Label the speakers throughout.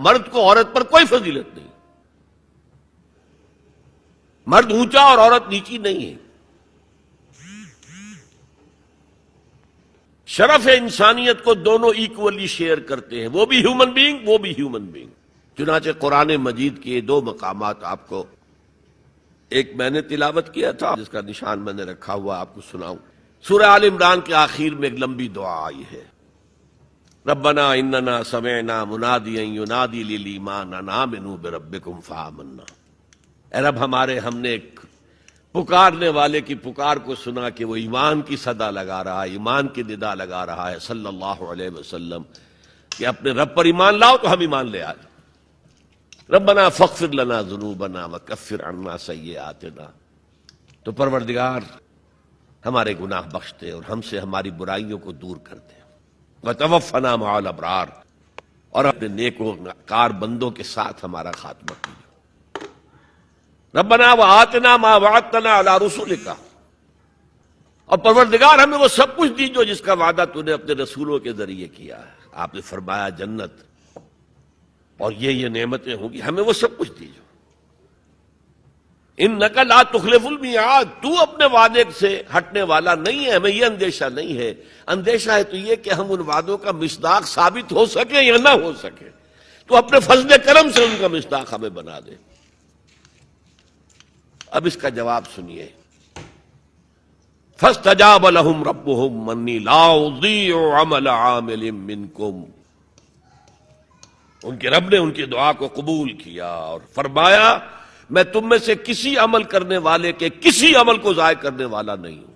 Speaker 1: مرد کو عورت پر کوئی فضیلت نہیں. مرد اونچا اور عورت نیچی نہیں ہے. شرف انسانیت کو دونوں ایکولی شیئر کرتے ہیں، وہ بھی ہیومن بینگ، وہ بھی ہیومن بینگ. چنانچہ قرآن مجید کے دو مقامات آپ کو، ایک میں نے تلاوت کیا تھا جس کا نشان میں نے رکھا ہوا، آپ کو سناؤں. سورہ آل عمران کے آخر میں ایک لمبی دعا آئی ہے، ربنا اننا سمعنا منادیا ینادی للایمان ان آمنوا بربکم فآمنا. اے رب ہمارے، ہم نے ایک پکارنے والے کی پکار کو سنا کہ وہ ایمان کی صدا لگا رہا ہے، ایمان کی ندا لگا رہا ہے صلی اللہ علیہ وسلم کہ اپنے رب پر ایمان لاؤ تو ہم ایمان لے آئے. ربنا فاغفر لنا ذنوبنا وکفر عنا سیئاتنا. تو پروردگار ہمارے گناہ بخش دے اور ہم سے ہماری برائیوں کو دور کر دے. وتوفنا مع الابرار، اور اپنے نیکوکار بندوں کے ساتھ ہمارا خاتمہ کیجیے. ربنا وآتنا ما وعدتنا علی رسولک، اور پروردگار ہمیں وہ سب کچھ دیجو جس کا وعدہ تو نے اپنے رسولوں کے ذریعے کیا ہے. آپ نے فرمایا جنت اور یہ نعمتیں ہوں گی، ہمیں وہ سب کچھ دیجو. انک لا تخلف المیعاد، تو اپنے وعدے سے ہٹنے والا نہیں ہے. ہمیں یہ اندیشہ نہیں ہے، اندیشہ ہے تو یہ کہ ہم ان وعدوں کا مصداق ثابت ہو سکے یا نہ ہو سکے. تو اپنے فضل کرم سے ان کا مصداق ہمیں بنا دے. اب اس کا جواب سنیے. فاستجاب لهم ربهم انی لا اضیع عمل عامل منکم. ان کے رب نے ان کی دعا کو قبول کیا اور فرمایا میں تم میں سے کسی عمل کرنے والے کے کسی عمل کو ضائع کرنے والا نہیں ہوں.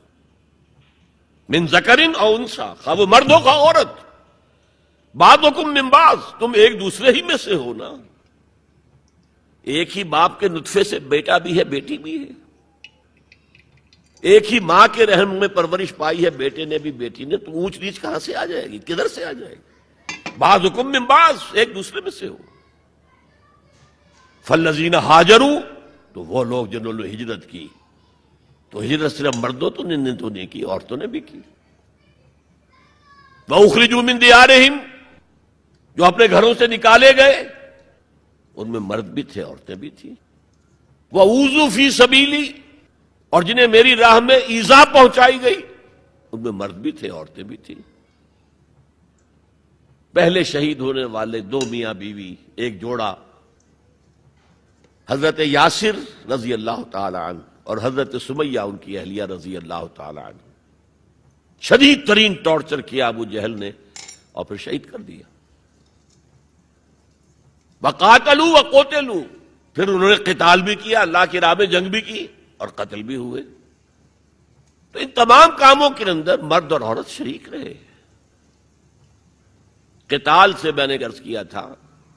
Speaker 1: من ذکر او انثی، خواہ وہ مرد ہو خواہ عورت. بعضکم من بعض، تم ایک دوسرے ہی میں سے ہو نا. ایک ہی باپ کے نطفے سے بیٹا بھی ہے بیٹی بھی ہے. ایک ہی ماں کے رحم میں پرورش پائی ہے بیٹے نے بھی بیٹی نے. تو اونچ نیچ کہاں سے آ جائے گی، کدھر سے آ جائے گی؟ بعضکم من بعض، ایک دوسرے میں سے ہو. فالذین ہاجروا، تو وہ لوگ جنہوں نے ہجرت کی. تو ہجرت صرف مردوں تو نہیں کی، عورتوں نے بھی کی. وَأُخْرِجُوا مِن دِيَارِهِمْ، جو اپنے گھروں سے نکالے گئے ان میں مرد بھی تھے عورتیں بھی تھیں. وَأُوذُوا فِي سَبِيلِي، اور جنہیں میری راہ میں ایذا پہنچائی گئی ان میں مرد بھی تھے عورتیں بھی تھیں. پہلے شہید ہونے والے دو میاں بیوی، ایک جوڑا، حضرت یاسر رضی اللہ تعالی عنہ اور حضرت سمیہ ان کی اہلیہ رضی اللہ تعالی عنہ. شدید ترین ٹارچر کیا ابو جہل نے اور پھر شہید کر دیا. وقاتلوا وقتلوا، پھر انہوں نے قتال بھی کیا، اللہ کی راہ میں جنگ بھی کی اور قتل بھی ہوئے. تو ان تمام کاموں کے اندر مرد اور عورت شریک رہے. قتال سے میں نے عرض کیا تھا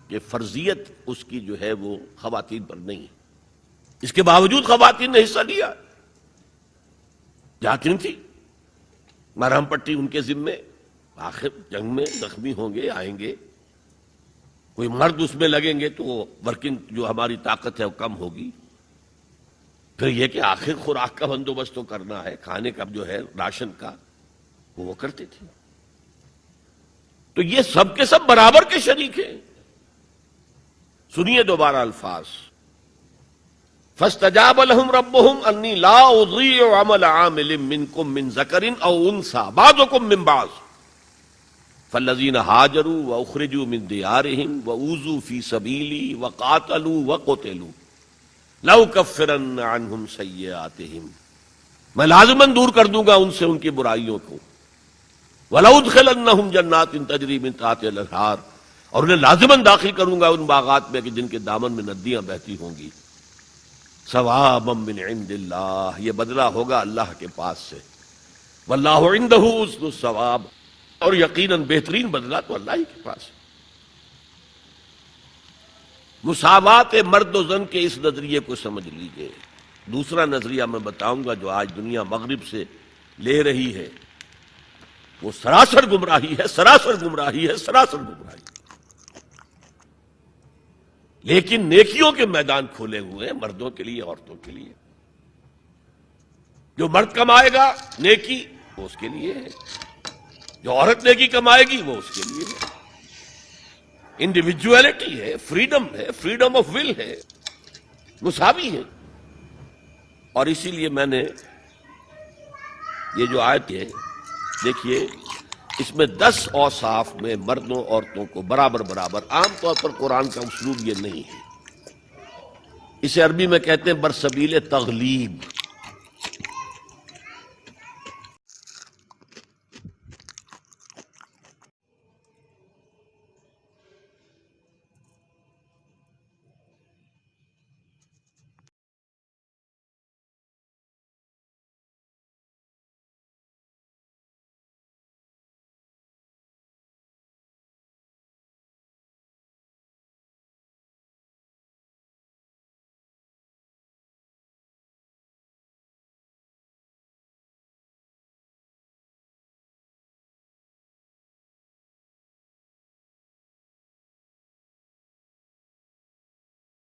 Speaker 1: کہ فرضیت اس کی جو ہے وہ خواتین پر نہیں ہے. اس کے باوجود خواتین نے حصہ لیا، جاتی تھی مرہم پٹی ان کے ذمے. آخر جنگ میں زخمی ہوں گے، آئیں گے، کوئی مرد اس میں لگیں گے تو ورکنگ جو ہماری طاقت ہے وہ کم ہوگی. پھر یہ کہ آخر خوراک کا بندوبست تو کرنا ہے، کھانے کا جو ہے راشن کا وہ کرتے تھے. تو یہ سب کے سب برابر کے شریک ہیں. سنیے دوبارہ الفاظ. فاستجاب لهم ربهم انی لا اضیع عمل عامل منکم من ذکر او انثی بعضکم من بعض فالذین ہاجروا واخرجوا من دیارهم واوذوا فی سبیلی وقاتلوا وقتلوا لأکفرن عنہم سیئاتہم، میں لازماً دور کر دوں گا ان سے ان کی برائیوں کو. وَلَأُدْخِلَنَّهُمْ جَنَّاتٍ تَجْرِي مِن تَحْتِهَا الْأَنْهَارُ، اور انہیں لازماً داخل کروں گا ان باغات میں کہ جن کے دامن میں ندیاں بہتی ہوں گی. ثوابا من عند اللہ، یہ بدلہ ہوگا اللہ کے پاس سے. واللہ عندہ حسن الثواب، اور یقیناً بہترین بدلہ تو اللہ ہی کے پاس ہے. مساوات مرد و زن کے اس نظریے کو سمجھ لیجئے. دوسرا نظریہ میں بتاؤں گا جو آج دنیا مغرب سے لے رہی ہے، وہ سراسر گمراہی ہے، سراسر گمراہی ہے، سراسر گمراہی. لیکن نیکیوں کے میدان کھولے ہوئے ہیں مردوں کے لیے عورتوں کے لیے. جو مرد کمائے گا نیکی وہ اس کے لیے ہے، جو عورت نیکی کمائے گی وہ اس کے لیے ہے. انڈیویجویلٹی ہے، فریڈم آف ول ہے، مساوی ہے. اور اسی لیے میں نے یہ جو آیت ہے دیکھیے، اس میں 10 اوصاف میں مردوں عورتوں کو برابر برابر. عام طور پر قرآن کا اسلوب یہ نہیں ہے. اسے عربی میں کہتے ہیں برسبیل تغلیب.